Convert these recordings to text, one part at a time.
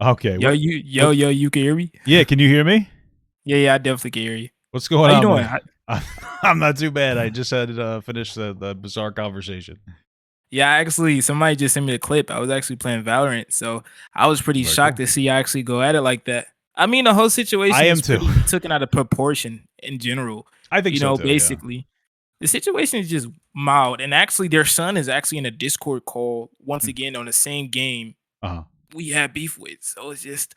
Okay. You can hear me? Yeah, can you hear me? Yeah, I definitely can hear you. What's going How you on, doing? man? I'm not too bad. I just had to finish the bizarre conversation. Yeah, actually, somebody just sent me a clip. I was actually playing Valorant, so I was pretty Very shocked cool. to see you actually go at it like that. I mean, the whole I situation am is too. pretty taken out of proportion in general. I think so too. Yeah. Basically, the situation is just mild. And actually, their son is actually in a Discord call once again on the same game Uh-huh. we had beef with. So it's just,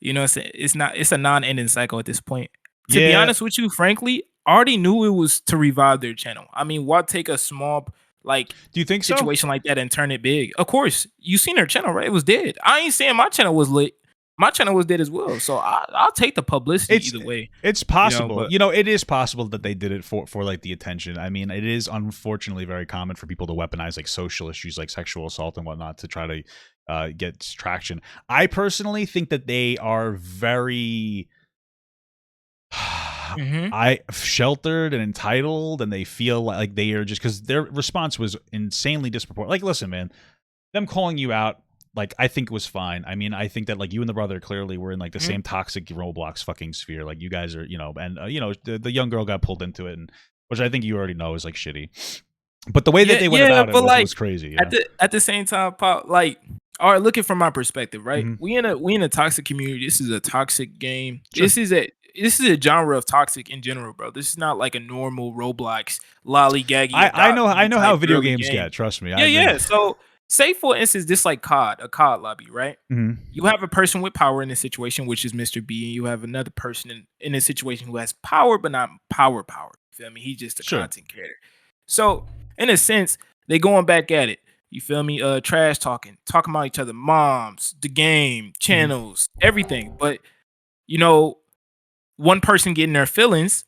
it's a non-ending cycle at this point. To be Yeah. honest with you, frankly, I already knew it was to revive their channel. I mean, why take a small like Do you think so? situation like that and turn it big? Of course, you seen their channel, right? It was dead. I ain't saying my channel was lit. My channel was dead as well. So I'll take the publicity It's either way. it's possible. But It is possible that they did it for like the attention. I mean, it is unfortunately very common for people to weaponize like social issues like sexual assault and whatnot to try to get traction. I personally think that they are very mhm. I sheltered and entitled, and they feel like they are just because their response was insanely disproportionate. Like, listen, man, them calling you out, like, I think was fine. I mean, I think that like you and the brother clearly were in like the Mhm. same toxic Roblox fucking sphere. Like, you guys are, and the young girl got pulled into it, and which I think you already know is like shitty. But the way that Yeah, they went yeah, about it but was like crazy. at Yeah. the same time, Pop, like, all right, looking from my perspective, right? Hmm. We in a toxic community. This is a toxic game. Sure. This is a genre of toxic in general, bro. This is not like a normal Roblox lollygaggy I adopt know me how type video girly games game. get. Trust me, Yeah, I've been. yeah. So say for instance, this like a COD lobby, right? Mhm. You have a person with power in this situation, which is Mr. B, and you have another person in this situation who has power, but not power. You feel me? He's just a Sure. content creator. So in a sense, they going back at it. You feel me? Trash talking about each other, moms, the game, Mhm. channels, everything. But you know, one person getting their feelings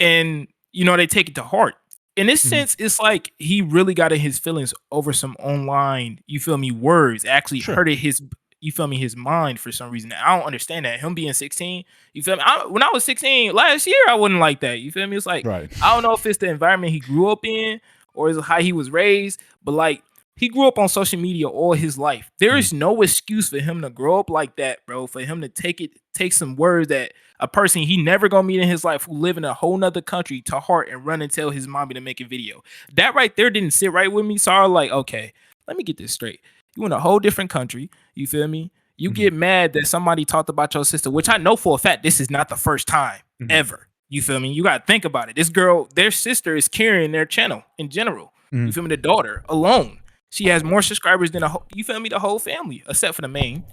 and they take it to heart. In this Mhm. sense, it's like he really got in his feelings over some online, you feel me, words actually Sure. hurted his, you feel me, his mind for some reason. I don't understand that. Him being 16, you feel me? When I was 16 last year, I wasn't like that. You feel me? It's like, Right. I don't know if it's the environment he grew up in or is it how he was raised, but like he grew up on social media all his life. There Mhm. is no excuse for him to grow up like that, bro. For him to take some words that a person he never gonna meet in his life who live in a whole nother country to heart and run and tell his mommy to make a video. That right there didn't sit right with me. So I was like, okay, let me get this straight. You in a whole different country, you feel me? You Mhm. get mad that somebody talked about your sister, which I know for a fact this is not the first time Mhm. ever. You feel me? You gotta think about it. This girl, their sister is carrying their channel in general. You Mhm. feel me? The daughter alone. She has more subscribers than you feel me, the whole family, except for the main.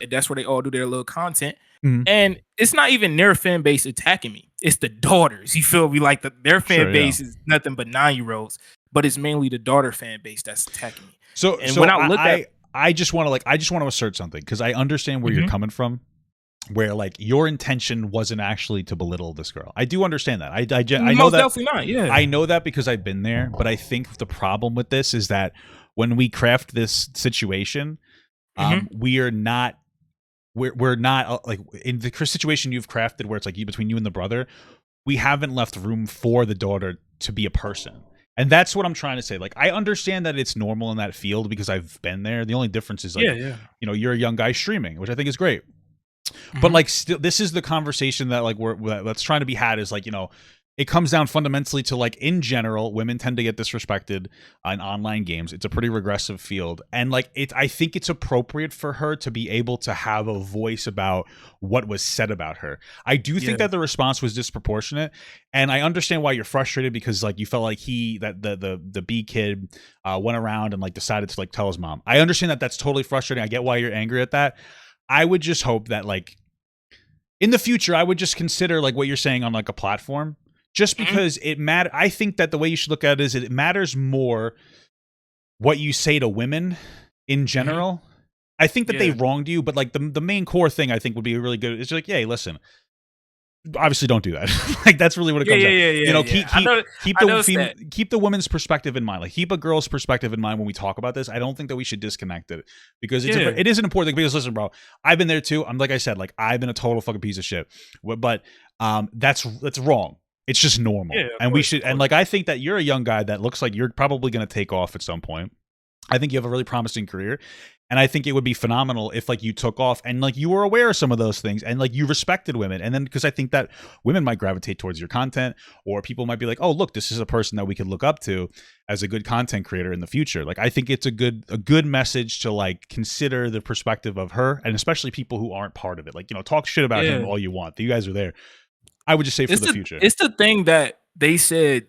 And that's where they all do their little content. Mhm. And it's not even their fan base attacking me. It's the daughters. You feel me? Like their fan Sure. Yeah. base is nothing but 9-year-olds, but it's mainly the daughter fan base that's attacking me. So And when so I look at I just want to assert something because I understand where you're Mhm. coming from, where like your intention wasn't actually to belittle this girl. I do understand that. I know Most that. definitely not. Yeah. I know that because I've been there. But I think the problem with this is that when we craft this situation, Mhm. we are not. We're not like in the situation you've crafted where it's like between you and the brother. We haven't left room for the daughter to be a person. And that's what I'm trying to say. Like, I understand that it's normal in that field because I've been there. The only difference is like, Yeah, yeah. you're a young guy streaming, which I think is great. But Mhm. like, still, this is the conversation that like that's trying to be had. Is like, it comes down fundamentally to like in general, women tend to get disrespected in online games. It's a pretty regressive field, and like I think it's appropriate for her to be able to have a voice about what was said about her. I do think Yeah. that the response was disproportionate, and I understand why you're frustrated because like you felt like the B kid went around and like decided to like tell his mom. I understand that that's totally frustrating. I get why you're angry at that. I would just hope that like in the future, I would just consider like what you're saying on like a platform, just Mhm. because it matter. I think that the way you should look at it is it matters more what you say to women in Mhm. general. I think that they Yeah. wronged you, but like the main core thing I think would be really good is like, hey, listen, obviously don't do that. Like that's really what it Yeah, comes yeah, at. yeah, yeah, yeah. Keep I the noticed that. keep the woman's perspective in mind. Like keep a girl's perspective in mind when we talk about this. I don't think that we should disconnect it because Yeah. it is an important thing. Because listen, bro, I've been there too. I'm like I said, like I've been a total fucking piece of shit. But that's wrong. It's just normal, Yeah, of and we course, of should. And course. like I think that you're a young guy that looks like you're probably going to take off at some point. I think you have a really promising career. And I think it would be phenomenal if like you took off and like you were aware of some of those things and like you respected women. And then because I think that women might gravitate towards your content, or people might be like, oh, look, this is a person that we could look up to as a good content creator in the future. Like, I think it's a good message to like consider the perspective of her, and especially people who aren't part of it. Like, talk shit about him all you want. You guys are there. I would just say for the future. It's the thing that they said.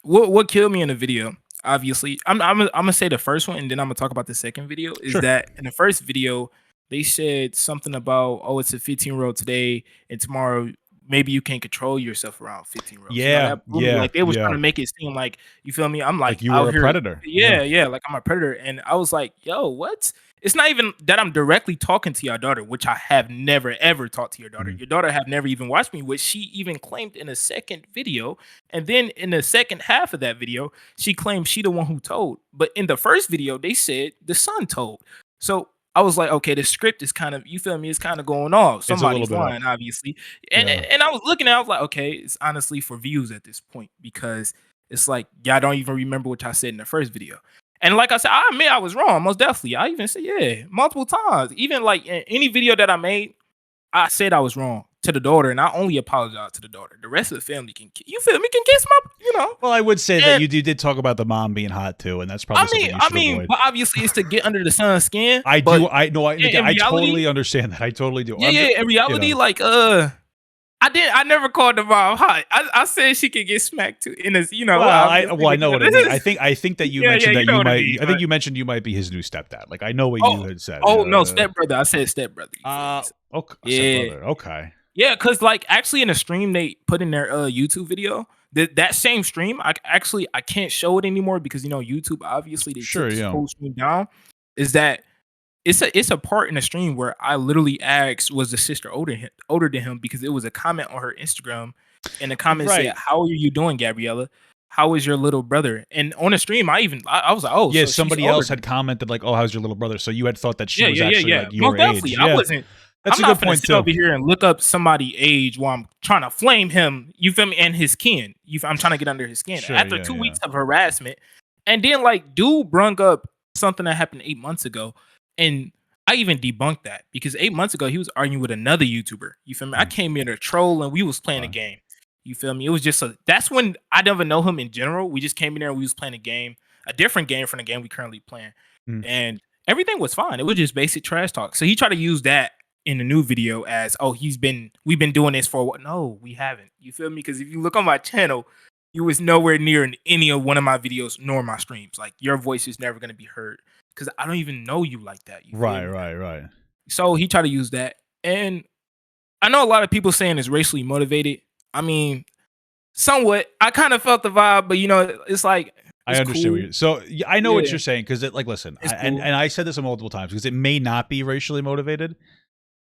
What killed me in the video, obviously, I'm gonna say the first one, and then I'm gonna talk about the second video. Is that in the first video they said something about, oh, it's a 15-year-old today, and tomorrow maybe you can't control yourself around 15-year-olds. Yeah, like they was trying to make it seem like, you feel me? I'm like you were a predator. Yeah, like I'm a predator, and I was like, yo, what? It's not even that I'm directly talking to your daughter, which I have never ever talked to your daughter. Your daughter have never even watched me, which she even claimed in the second video. And then in the second half of that video, she claimed she the one who told. But in the first video, they said the son told. So I was like, okay, the script is kind of, you feel me, it's kind of going off. Somebody's lying, obviously. And I was looking at it, I was like, okay, it's honestly for views at this point, because it's like, y'all don't even remember what I said in the first video. And like I said, I admit I was wrong, most definitely. I even said, yeah, multiple times. Even like in any video that I made, I said I was wrong to the daughter, and I only apologized to the daughter. The rest of the family can, you feel me, can kiss my, Well, I would say that you did talk about the mom being hot too, and that's probably something you should avoid. But obviously it's to get under the son's skin. I totally understand that. I totally do. Yeah, in reality, like, I never called the mom hot. I said she could get smacked too. In this, Well, I know what I mean. I think that you mentioned that you might. I think you mentioned you might be his new stepdad. Like, I know what you had said. Oh no, stepbrother. I said stepbrother. Okay. Stepbrother. Okay. Yeah, because like actually in a stream they put in their YouTube video. That same stream, I can't show it anymore because YouTube obviously they took the whole stream down. Is that it's a part in the stream where I literally asked, was the sister older than him, because it was a comment on her Instagram, and the comment said, "How are you doing, Gabriella? How is your little brother?" And on the stream, I was like, "Oh, yeah." So somebody else had commented like, "Oh, how's your little brother?" So you had thought that she was actually like your age. Yeah. I wasn't. That's a good point too. Over here and look up somebody's age while I'm trying to flame him. You feel me? And his skin. I'm trying to get under his skin. After 2 weeks of harassment, and then like dude brung up something that happened 8 months ago. And I even debunked that, because 8 months ago he was arguing with another YouTuber. You feel me? I came in to troll and we was playing a game. You feel me? It was just that's when I never know him in general. We just came in there and we was playing a different game from the game we currently playing. And everything was fine. It was just basic trash talk. So he tried to use that in the new video as, oh, we've been doing this for a while. No, we haven't. You feel me? Because if you look on my channel, you was nowhere near in any of one of my videos nor my streams. Like, your voice is never going to be heard, because I don't even know you like that. Right. So he tried to use that. And I know a lot of people saying it's racially motivated. I mean, somewhat. I kind of felt the vibe, but it's like, I understand what you're. So I know what you're saying, because like, listen, and I said this multiple times, because it may not be racially motivated.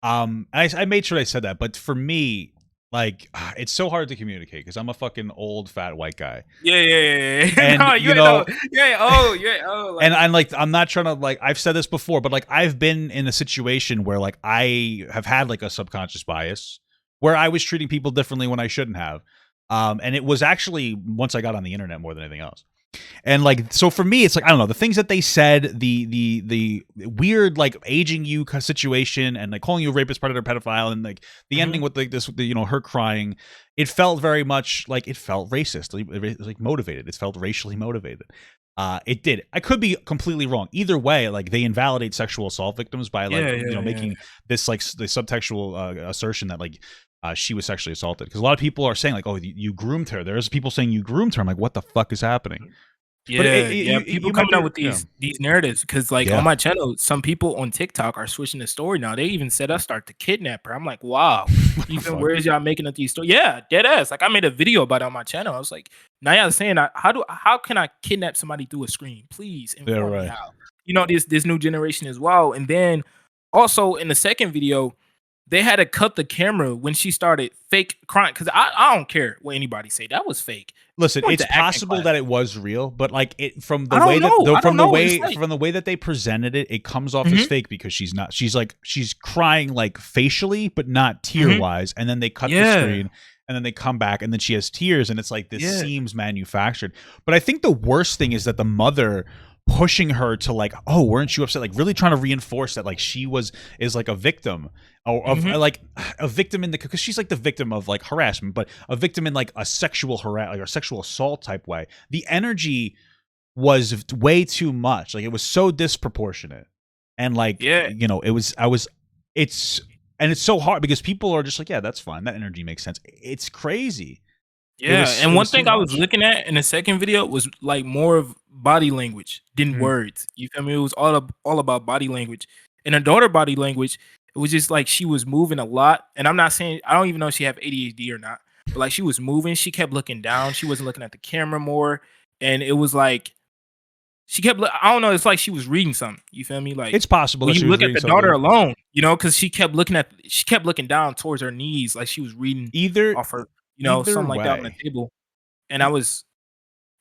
I made sure I said that, but for me, like, it's so hard to communicate because I'm a fucking old fat white guy. Yeah. And no, you know, and I'm not trying to, like, I've said this before, but like, I've been in a situation where like I have had like a subconscious bias where I was treating people differently when I shouldn't have. And it was actually once I got on the internet more than anything else. And like, so for me, it's like, I don't know, the things that they said, the weird like aging you situation, and like calling you a rapist, predator, pedophile, and like the ending with like this, her crying, it felt very much like it felt racist, like motivated. It felt racially motivated. It did. I could be completely wrong. Either way, like, they invalidate sexual assault victims by like making this like the subtextual assertion that like she was sexually assaulted, because a lot of people are saying like, oh, you groomed her. There's people saying you groomed her. I'm like, what the fuck is happening? People coming out with these narratives, because like on my channel, some people on TikTok are switching the story now. They even said I start to kidnap her. I'm like, wow, even where is y'all making up these stories? Yeah, dead ass. Like, I made a video about it on my channel. I was like, now y'all saying how can I kidnap somebody through a screen? Please inform me how. This new generation as well. And then also in the second video, they had to cut the camera when she started fake crying, because I don't care what anybody say. That was fake. Listen, it's possible that it was real, but like from the way that they presented it, it comes off as fake, because she's not. She's crying like facially, but not tear wise. And then they cut the screen, and then they come back, and then she has tears, and it's like this seems manufactured. But I think the worst thing is that the mother pushing her to like, oh, weren't you upset? Like really trying to reinforce that like she is like a victim or of Mhm. like a victim in the because she's like the victim of like harassment, but a victim in like a sexual like a sexual assault type way. The energy was way too much. Like it was so disproportionate. And like, Yeah. you know, it's and it's so hard because people are just like, yeah, that's fine. That energy makes sense. It's crazy. Yeah, and It one was too thing I was much. looking at in the second video was like more of body language than Mhm. words. You feel me? It was all about body language. And her daughter body language, it was just like she was moving a lot. And I'm not saying I don't even know if she have ADHD or not, but like she was moving, she kept looking down, she wasn't looking at the camera more, and it was like she kept. I don't know. It's like she was reading something. You feel me? Like It's possible when that you she was look at reading the daughter something. alone, you know, because she kept looking down towards her knees, like she was reading Either off her, either something like that on the way. table. And I was,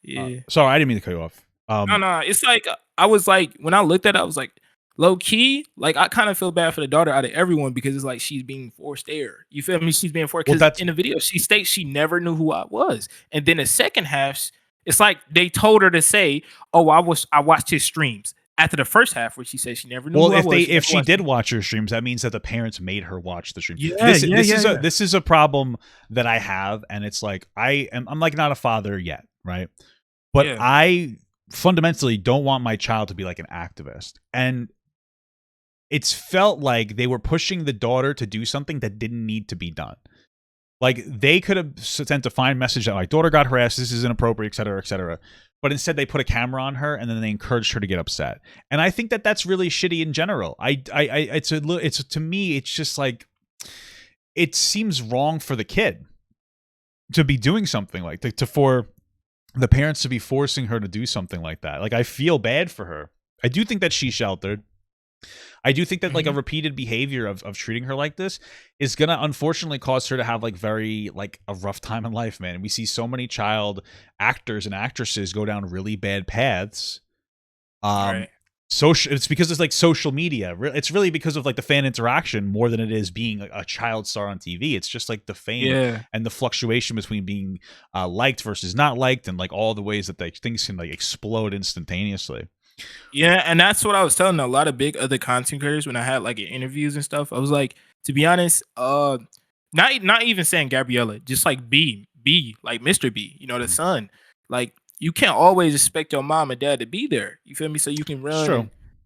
Uh, yeah. sorry, I didn't mean to cut you off. No, no, it's like I was like when I looked at it, I was like, low key, like I kind of feel bad for the daughter out of everyone because it's like she's being forced there. You feel me? She's being forced well, because that's in the video she states she never knew who I was, and then the second half, it's like they told her to say, "Oh, I watched his streams." After the first half, where she said she never knew well, who I was, she if never she watched did me. watch her streams, that means that the parents made her watch the stream. Yeah, yeah, yeah, yeah, This is a problem that I have, and it's like I'm like not a father yet, right? But yeah, I fundamentally don't want my child to be like an activist. And it's felt like they were pushing the daughter to do something that didn't need to be done. Like they could have sent a fine message that my daughter got harassed, this is inappropriate, et cetera, et cetera. But instead they put a camera on her and then they encouraged her to get upset. And I think that that's really shitty in general. It's to me, it's just like, it seems wrong for the kid to be doing something like for the parents to be forcing her to do something like that. Like I feel bad for her. I do think that she's sheltered. I do think that like a mhm, repeated behavior of treating her like this is gonna unfortunately cause her to have like very like a rough time in life, man. We see so many child actors and actresses go down really bad paths. Um right, social it's because it's like social media. It's really because of like the fan interaction more than it is being a child star on TV. It's just like the fame yeah. and the fluctuation between being liked versus not liked and like all the ways that things can like explode instantaneously. Yeah, and that's what I was telling a lot of big other content creators when I had like interviews and stuff. I was like, to be honest, not even saying Gabriella, just like B, like Mr. B, the Mm. son. Like you can't always expect your mom and dad to be there. You feel me? So you can It's run and true.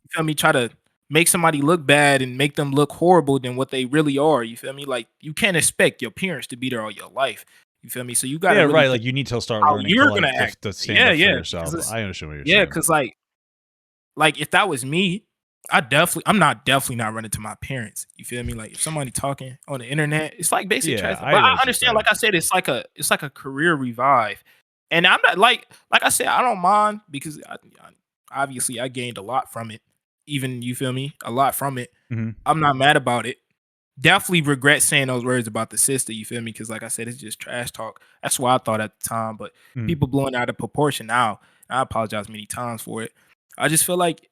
you feel me, try to make somebody look bad and make them look horrible than what they really are. You feel me? Like you can't expect your parents to be there all your life. You feel me? So you gotta Yeah, really right. think Like you need to start how learning to you're gonna like act. to stand Yeah, up for yeah. yourself. I understand what you're saying. Because like if that was me, definitely not running to my parents. You feel me? Like if somebody talking on the internet, it's like basic Yeah, trash. I But know I what you're understand, saying. like I said, it's like a career revive. And I'm not like I said, I don't mind because obviously I gained a lot from it. Even you feel me? A lot from it. Mhm. I'm not mad about it. Definitely regret saying those words about the sister, you feel me? Because like I said, it's just trash talk. That's what I thought at the time, but Mhm. people blowing out of proportion now. I apologize many times for it. I just feel like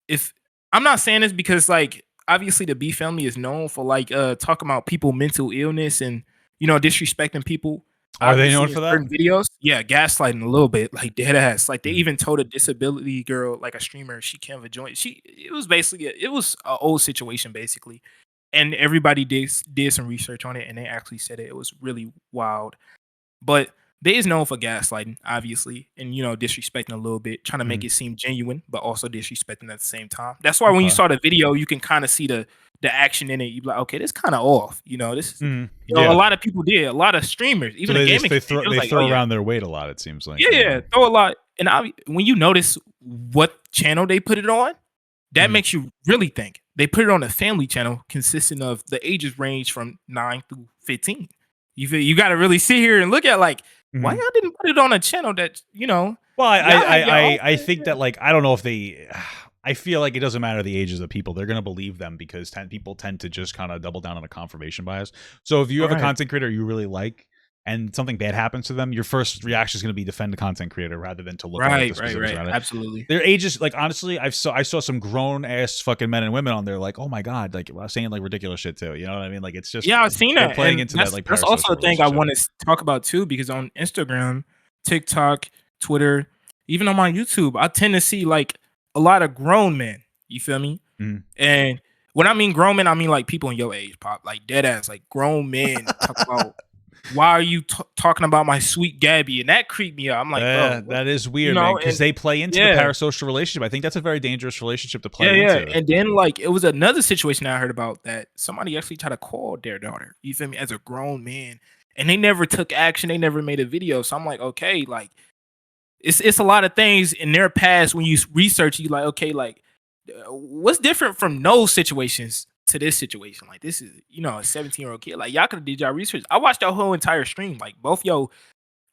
if I'm not saying this because like obviously the B family is known for like talking about people mental illness and disrespecting people Are they known obviously in for that? certain videos. Yeah, gaslighting a little bit, like dead ass. Like they Mhm. even told a disability girl, like a streamer, she can't have a joint. It was basically it was an old situation basically. And everybody did some research on it and they actually said it. It was really wild. But they is known for gaslighting, obviously, and disrespecting a little bit, trying to make Mhm. it seem genuine, but also disrespecting at the same time. That's why when you Okay. saw the video, you can kind of see the action in it. You be like, okay, this kind of off. This is, Mhm. a Yeah. lot of people did, a lot of streamers, So even the gaming community. It was they like, oh throw yeah, around their weight a lot, it seems like. yeah, Yeah. yeah, throw a lot. And when you notice what channel they put it on, that Mhm. makes you really think. They put it on a family channel consisting of the ages range from 9 through 15. You got to really sit here and look at like why Mhm. y'all didn't put it on a channel that Well, y'all have your own I thing. think that like I don't know if they I feel like it doesn't matter the ages of people. They're gonna believe them because people tend to just kind of double down on a confirmation bias. So if you have a Right, content creator you really like and something bad happens to them, your first reaction is going to be defend the content creator rather than to look at like the specifics right. around it. Absolutely. Their ages, like honestly, I saw some grown ass fucking men and women on there, like oh my god, like saying like ridiculous shit too. You know what I mean? Like it's just Yeah, I've seen they're that, playing and into that that's like that's also parasocial a thing I relationship. want to talk about too because on Instagram, TikTok, Twitter, even on my YouTube, I tend to see like a lot of grown men. You feel me? Mm. And when I mean grown men, I mean like people in your age, pop, like dead ass, like grown men talk about why are you talking about my sweet Gabby, and that creeped me out. I'm like, bro, what? That is You weird, man, know, because and they play into the yeah, parasocial relationship. I think that's a very dangerous relationship to yeah, play yeah. into. And then like it was another situation I heard about that somebody actually tried to call their daughter. You feel me? As a grown man, and they never took action. They never made a video. So I'm like, okay, like it's a lot of things in their past when you research. You like, okay, like what's different from those situations to this situation? Like this is a 17-year-old kid. Like y'all could have did y'all research. I watched that whole entire stream. Like both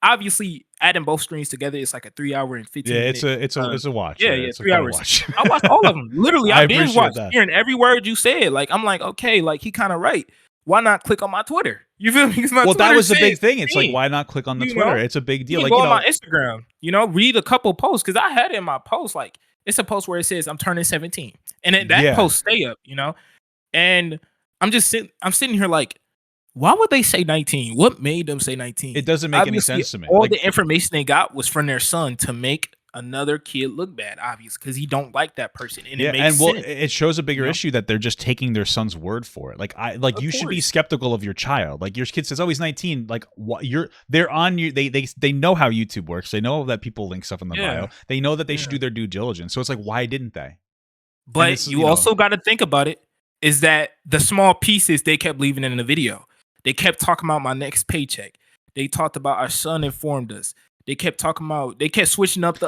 obviously adding both streams together, it's like a 3 hour and Yeah, 15 minute. it's a watch. Yeah, Yeah, yeah, it's a 3 funny hours. watch. I watched all of them. Literally, I I binge appreciate watched that. hearing every word you said. Like I'm like, okay, like he kind of right. Why not click on my Twitter? You feel me? Because my Well, that Twitter was the says big thing. It's like, 16, why not click on the you Twitter? know? It's a big You deal. can Like, go on my Instagram, read a couple posts because I had it in my post. Like it's a post where it says I'm turning 17, and then that yeah, post stay up. And I'm sitting here like, why would they say 19? What made them say 19? it doesn't make any Obviously, sense to me. all Like, the information they got was from their son to make another kid look bad, obviously, because he don't like that person, and it yeah, makes and well, sense. it shows a bigger You know, issue that they're just taking their son's word for it. Like of you should be course, skeptical of your child. Like your kid says, "Oh, he's 19." Like what they're on you. They know how YouTube works. They know that people link stuff in the bio. yeah, They know that they should yeah. do their due diligence. So it's like, why didn't they? And But it's you also got to think about it is that the small pieces they kept leaving in the video. They kept talking about my next paycheck. They talked about our son informed us. They kept talking about. They kept switching up the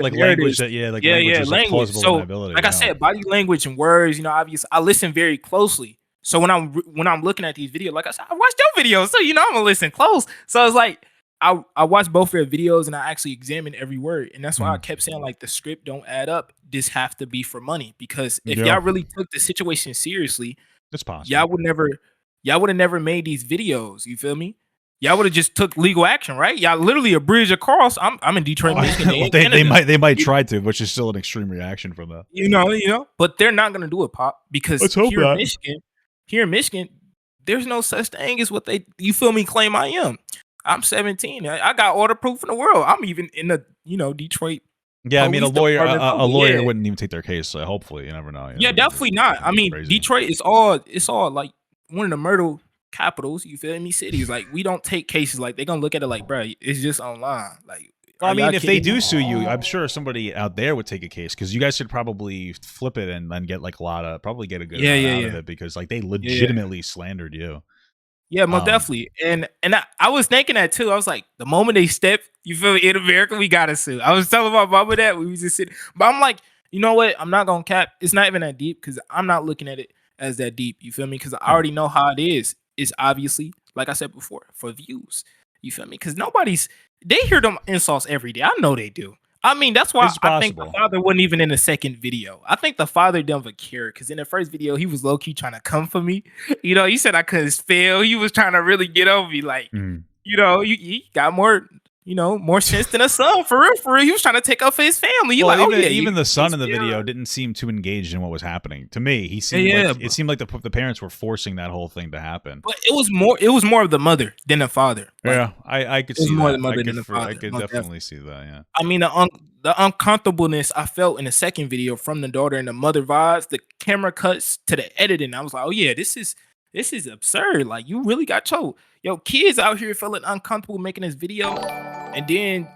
like language narratives. that like Yeah, language yeah, is like language. plausible So, deniability. like I Yeah. said, body language and words. Obviously, I listen very closely. So when I'm looking at these videos, like I said, I watched your videos, so I'm gonna listen close. So it's like I watched both their videos and I actually examined every word, and that's why I Mm. kept saying like the script don't add up. This have to be for money because if Yeah, y'all really took the situation seriously, it's y'all possible. would never, y'all would have never made these videos. You feel me? Y'all would have just took legal action, right? Y'all literally a bridge across. I'm in Detroit, Michigan. They Well, in they Canada. they might You, try to, which is still an extreme reaction from that. but they're not gonna do it, Pop, because Let's hope not. here in Michigan, there's no such thing as what they you feel me claim I am. I'm 17. I got all the proof in the world. I'm even in the Detroit Yeah, I mean, police department. a lawyer Yeah, wouldn't even take their case. So hopefully, you never know. yeah, definitely not. I mean, Crazy. Detroit is all like one of the murder capitals. You feel me? Cities like we don't take cases like they're gonna look at it like, bro, it's just online. Like, Well, are I mean, y'all if they kidding do me? sue you, I'm sure somebody out there would take a case because you guys should probably flip it and then get like probably get a good Yeah, amount yeah, out of yeah, it because like they yeah, yeah. legitimately slandered you. Yeah, most Um, definitely. And I was thinking that too. I was like, the moment they step, you feel me, in America, we gotta sue. I was telling my mama that we was just sitting, but I'm like, you know what? I'm not gonna cap. It's not even that deep because I'm not looking at it as that deep. You feel me? Because I mm, already know how it is. It's obviously, like I said before, for views. You feel me? Because they hear them insults every day. I know they do. I mean, that's why it's I think the possible. father wasn't even in the second video. I think the father didn't care because in the first video, he was low key trying to come for me. He said I couldn't spell. He was trying to really get over me. Like, Mm. you got more sense than a son. For real, for real. He was trying to take up for his family. You Well, like, oh yeah, even the you son in the video spell. didn't seem too engaged in what was happening. To me, he Yeah, seemed like yeah, it seemed like the parents were forcing that whole thing to happen. but it was more of the mother than the father. Like Yeah, I could it was see more the that. mother than the I father. could Most definitely definitely. see that. Yeah. I mean, the uncomfortableness I felt in the second video from the daughter and the mother vibes, the camera cuts to the editing. I was like, oh yeah, this is absurd. Like you really got your kids out here feeling uncomfortable making this video, and then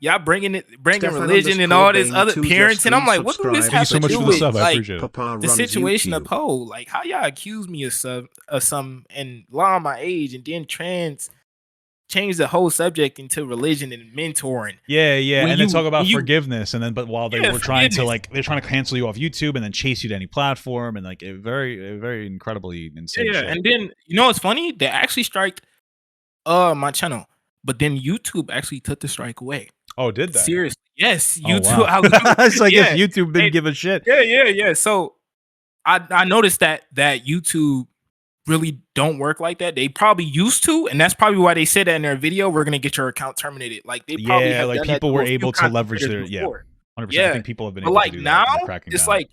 y'all bringing Stefan religion and underscore all this Bane other 2 just parents, and I'm like, what do this Thank you have resubscribed to so much do for the to with sub. I like appreciate it. Papa the runs situation of YouTube. Poe? Like how y'all accuse me of some and lie on my age, and then change the whole subject into religion and mentoring. Yeah, yeah, When and then you talk about when you forgiveness, and then but while they yeah, were trying to forgiveness. they're trying to cancel you off YouTube and then chase you to any platform, and like a very incredibly Yeah, insane yeah. shit. And then what's funny? They actually striked my channel, but then YouTube actually took the strike away. Oh, did they? Seriously, yes, Oh YouTube. wow, I literally, it's like if yeah, YouTube didn't they, give a shit. yeah, yeah, yeah. So I noticed that YouTube really don't work like that. They probably used to, and that's probably why they said that in their video. We're gonna get your account terminated. Like they probably Yeah, have like done that people to were a few able to content leverage creators their before. 100%. I Yeah, think people have been but able to like do that, now, and they're cracking it's down. like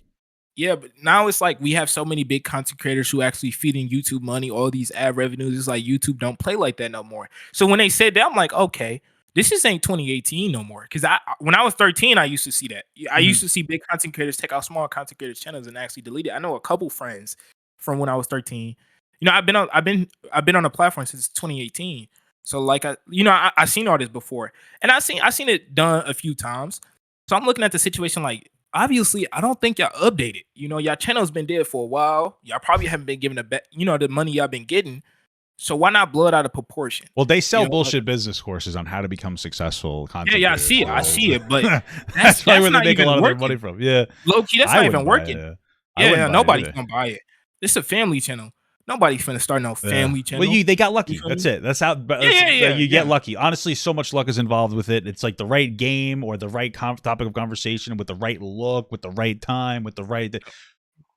yeah, but now it's like we have so many big content creators who actually feeding YouTube money, all these ad revenues. It's like YouTube don't play like that no more. So when they said that, I'm like, okay, this just ain't 2018 no more. Because when I was 13, I used to see that. I used Mhm. to see big content creators take out small content creators channels and actually delete it. I know a couple friends from when I was 13. You know, I've been on a platform since 2018. So like I seen all this before, and I seen it done a few times. So I'm looking at the situation like, obviously I don't think y'all updated. You know, y'all channel's been dead for a while. Y'all probably haven't been giving the money y'all been getting. So why not blow it out of proportion? Well, they You sell know, like, bullshit business courses on how to become successful yeah, content yeah, I creators. see it. I see it, but that's That's probably that's where they not make a even lot of their money working. from. Yeah, Low key, that's I not wouldn't even buy it. working. Yeah. I Yeah, wouldn't yeah, buy it nobody's either. gonna buy it. This is a family channel. Nobody's finna start no Yeah. family Well, channel. they got You lucky. feel That's me? it. That's how. But Yeah, yeah, yeah, you get yeah. lucky. Honestly, so much luck is involved with it. It's like the right game or the right topic of conversation with the right look, with the right time, with the right.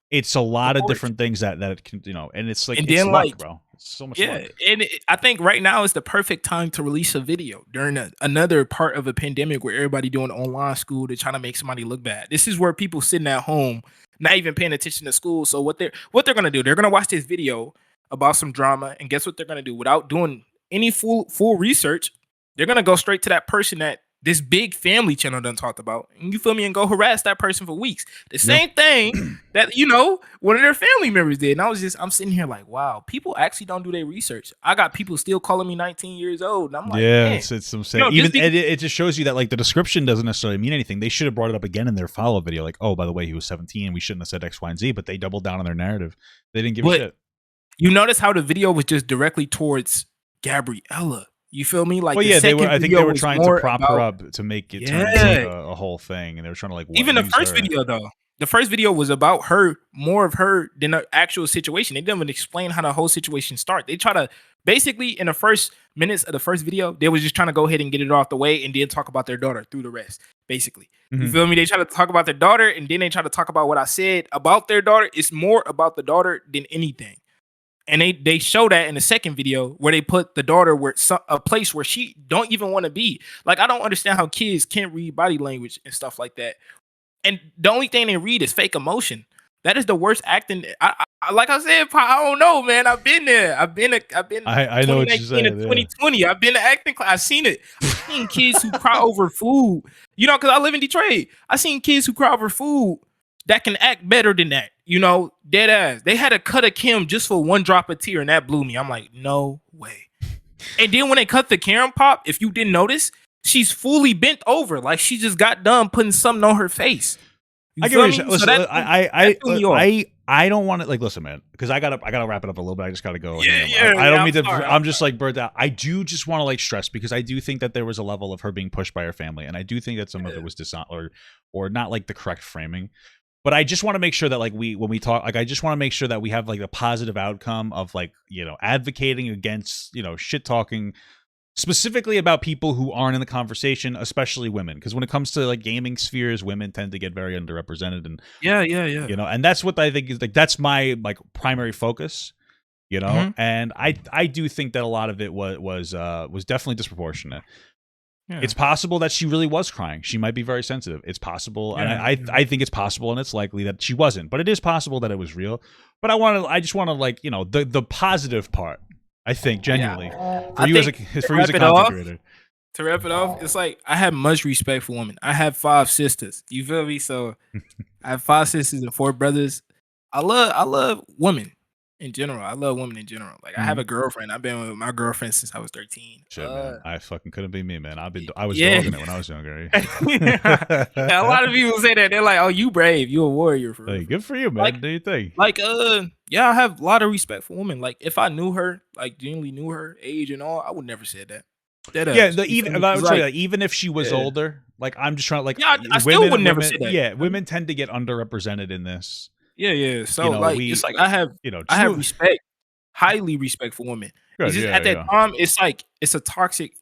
It's a lot of Proportion. different things that it can, and it's like And it's then luck, like, bro. It's so much yeah, luck. and I think right now is the perfect time to release a video during another part of a pandemic where everybody doing online school to try to make somebody look bad. This is where people sitting at home, not even paying attention to school. So what they're gonna do? They're gonna watch this video about some drama, and guess what they're gonna do? Without doing any full research, they're gonna go straight to that person that this big family channel done talked about. And you feel me? And go harass that person for weeks. The Yeah. same thing that one of their family members did. And I'm sitting here like, wow, people actually don't do their research. I got people still calling me 19 years old, and I'm like, Yeah, man, it's some say just even because. it just shows you that like the description doesn't necessarily mean anything. They should have brought it up again in their follow video, like, oh, by the way, he was 17, and we shouldn't have said X, Y, and Z, but they doubled down on their narrative. They didn't give a But shit. you notice how the video was just directly towards Gabriella. You feel me? Like Well, the yeah, second I think they video were was trying to more prop her about, up to make it turn into like yeah. a whole thing, and they were trying to like Even the use first her. video though, the first video was about her, more of her than the actual situation. They didn't even explain how the whole situation started. They try to basically in the first minutes of the first video, they was just trying to go ahead and get it off the way and then talk about their daughter through the rest. Basically, you Mhm. feel me? They try to talk about their daughter and then they try to talk about what I said about their daughter. It's more about the daughter than anything. And they show that in the second video where they put the daughter where a place where she don't even want to be. Like I don't understand how kids can't read body language and stuff like that, and the only thing they read is fake emotion. That is the worst acting. Like I said, I don't know, man. I've been there. I've been I know what you're 2019 to saying. Yeah. 2020. I've been to acting class. I've seen it. I've seen kids who cry over food. You know, because I live in Detroit. I seen kids who cry over food that can act better than that. You know, dead ass. They had to cut a Kim just for one drop of tear, and that blew me. I'm like, no way. And then when they cut the Karen pop, if you didn't notice, she's fully bent over, like she just got done putting something on her face. You I get what feel you're me? saying. So Listen, that threw me off. I don't want to like listen, man, because I gotta wrap it up a little bit. I just gotta go Yeah, handle. yeah, I don't yeah. mean I'm to. sorry. I'm just like burnt out. I do just want to like stress because I do think that there was a level of her being pushed by her family, and I do think that some of it was or not like the correct framing. But I just want to make sure that like when we talk, like I just want to make sure that we have like a positive outcome of like advocating against shit talking specifically about people who aren't in the conversation, especially women, because when it comes to like gaming spheres, women tend to get very underrepresented, and Yeah, yeah, yeah. and that's what I think is like that's my like primary focus, Hmm. and I do think that a lot of it was definitely disproportionate. Yeah, It's possible that she really was crying. She might be very sensitive. It's possible, and yeah, I think it's possible, and it's likely that she wasn't. But it is possible that it was real. But I just want to like the positive part. I think yeah. genuinely I think to for you as wrap a it content off, creator. it's like I have much respect for women. I have 5 sisters. You feel me? So I have 5 sisters and 4 brothers. I love women in general. I love women in general. Like I have Mhm. a girlfriend. I've been with my girlfriend since I was 13. Shit, man, I fucking couldn't be me, man. I was Yeah. dogging it when I was younger. Yeah, a lot of people say that. They're like, "Oh, you brave. You a warrior for real, Hey, for real." good for you, Like man. Do you think? yeah, I have a lot of respect for women. Like if I knew her, like genuinely knew her age and all, I would never said that. Dead Yeah, ass. You feel me? I 'Cause would say like, like, even if she was yeah. older, like I'm just trying to like Yeah, I still would never say that. yeah, You feel me? women tend to get underrepresented in this. Yeah, yeah. So like it's We like I just have move. respect, highly respect for women. It's Good, just yeah, at that yeah. time, it's like it's a toxic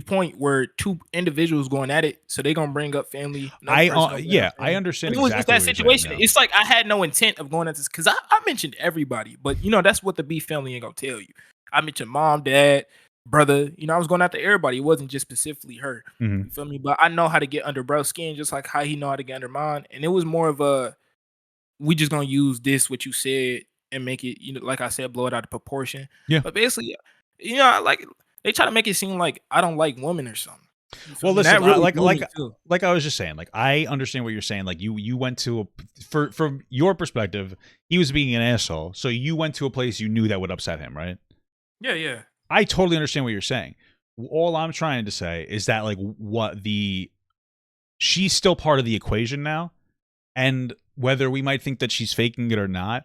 point where two individuals going at it, so they gonna bring up family, another person gonna bring up Yeah, I family. understand And it was just exactly that what you're saying. situation. Yeah, It's like I had no intent of going at this because I mentioned everybody, but that's what the beef family ain't gonna tell you. I mentioned mom, dad, brother. I was going after everybody. It wasn't just specifically her. hmm You feel me? But I know how to get under bro's skin, just like how he know how to get under mine. And it was more of a we just gonna use this what you said and make it, like I said, blow it out of proportion. yeah. But basically, like they try to make it seem like I don't like women or something. You feel Well, me? And listen, that really like blew me too. I was just saying, like I understand what you're saying. Like you went to from your perspective, he was being an asshole, so you went to a place you knew that would upset him, right? Yeah, yeah. I totally understand what you're saying. All I'm trying to say is that like she's still part of the equation now, and whether we might think that she's faking it or not,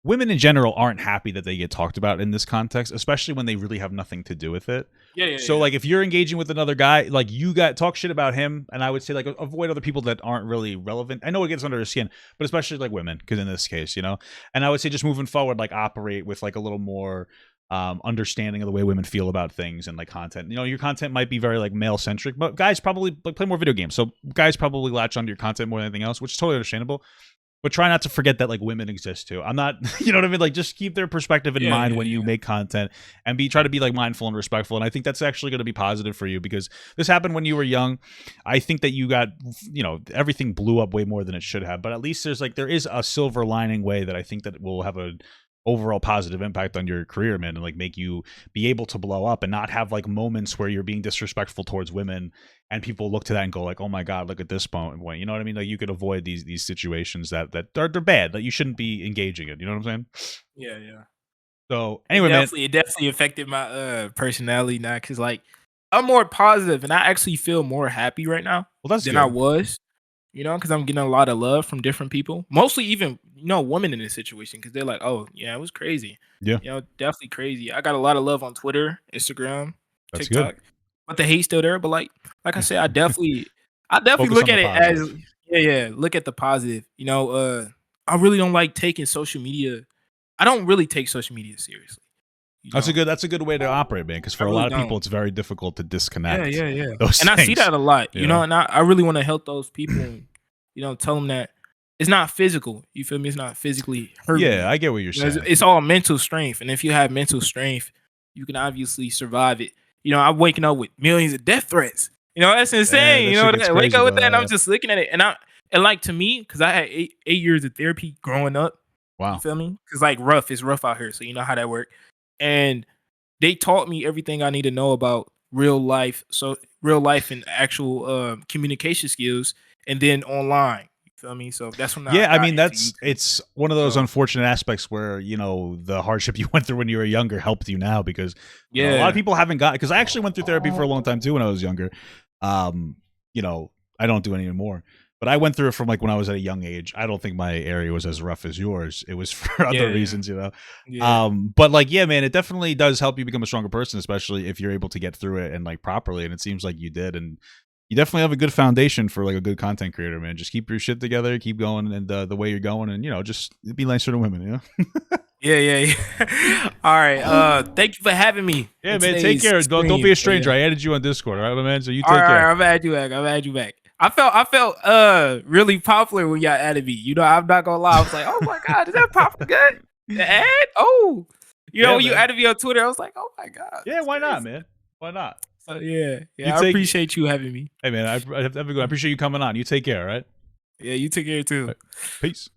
women in general aren't happy that they get talked about in this context, especially when they really have nothing to do with it. Yeah, yeah, So yeah. like if you're engaging with another guy, like you got talk shit about him, and I would say like avoid other people that aren't really relevant. I know it gets under his skin, but especially like women, because in this case, you know. And I would say just moving forward, like operate with like a little more understanding of the way women feel about things and like content. You know, your content might be very like male centric, but guys probably like play more video games. So guys probably latch onto your content more than anything else, which is totally understandable. But try not to forget that like women exist too. I'm not, you know what I mean? Like just keep their perspective in Yeah, mind yeah, when you yeah. make content and try to be like mindful and respectful. And I think that's actually going to be positive for you because this happened when you were young. I think that you got, you know, everything blew up way more than it should have. But at least there is a silver lining way that I think that will have a overall positive impact on your career, man, and like make you be able to blow up and not have like moments where you're being disrespectful towards women and people look to that and go like, oh my god, look at this point, you know what I mean? Like you could avoid these situations that they're bad, that you shouldn't be engaging in, you know what I'm saying? Yeah, yeah. So It anyway, man. definitely it definitely affected my personality now because like I'm more positive and I actually feel more happy right now Well, that's than I good. was, you know, because I'm getting a lot of love from different people, mostly even women in this situation because they're like, oh yeah, it was crazy, Yeah, definitely crazy. I got a lot of love on Twitter, Instagram, that's good. TikTok, but the hate's still there. But like I said, I definitely Focus look on the at it as positive. yeah, look at the positive. I really don't like taking social media. I don't really take social media seriously. You know, That's a good way to operate, man, because I for a really lot of don't. people it's very difficult to Yeah, disconnect yeah, yeah. those And I see things, that a lot, you know. and I really wanna help those people and, tell them that it's not physical, you feel me? It's not physically hurting Yeah, you. I get what you're saying. It's all mental strength, and if you have mental strength, you can obviously survive it. I'm waking up with millions of death threats. That's And insane, that shit gets I wake crazy up with though. that and I'm Yeah. just looking at it, and like, to me, because I had 8 years of therapy growing up, you Wow. feel me? Because like, it's rough out here, so you know how that work, and they taught me everything I need to know about real life and actual communication skills, and then online. You feel me? So that's when I Yeah, I got mean into that's YouTube. it's one of those So unfortunate aspects where you know the hardship you went through when you were younger helped you now because you know a lot of yeah, people haven't got because I actually went through therapy for a long time too when I was younger. Um, you know, I don't do it anymore, but I went through it from like when I was at a young age. I don't think my area was as rough as yours. It was for other yeah, yeah, reasons, you know. yeah, But like yeah, man, it definitely does help you become a stronger person, especially if you're able to get through it and like properly. And it seems like you did, and you definitely have a good foundation for like a good content creator, man. Just keep your shit together, keep going, and the way you're going, and you know, just be nicer to women, you know. yeah, yeah, yeah. All right. Thank you for having me Yeah, in man. Take today's care. Don't be stream. a Yeah. stranger. I added you on Discord, all right, my man. So you All take right, all care. right. I've had you back. I've had you back. I felt really popular when y'all added me. I'm not gonna lie. I was like, oh my god, is that pop good? The ad? Oh, Yeah, when you man. added me on Twitter, I was like, oh my god, Yeah, that's why not, crazy. man? Why not? So yeah, You yeah. I take. appreciate you having me. Hey, man. I appreciate you coming on. You take care, all right? Yeah, you take care too. All right. Peace.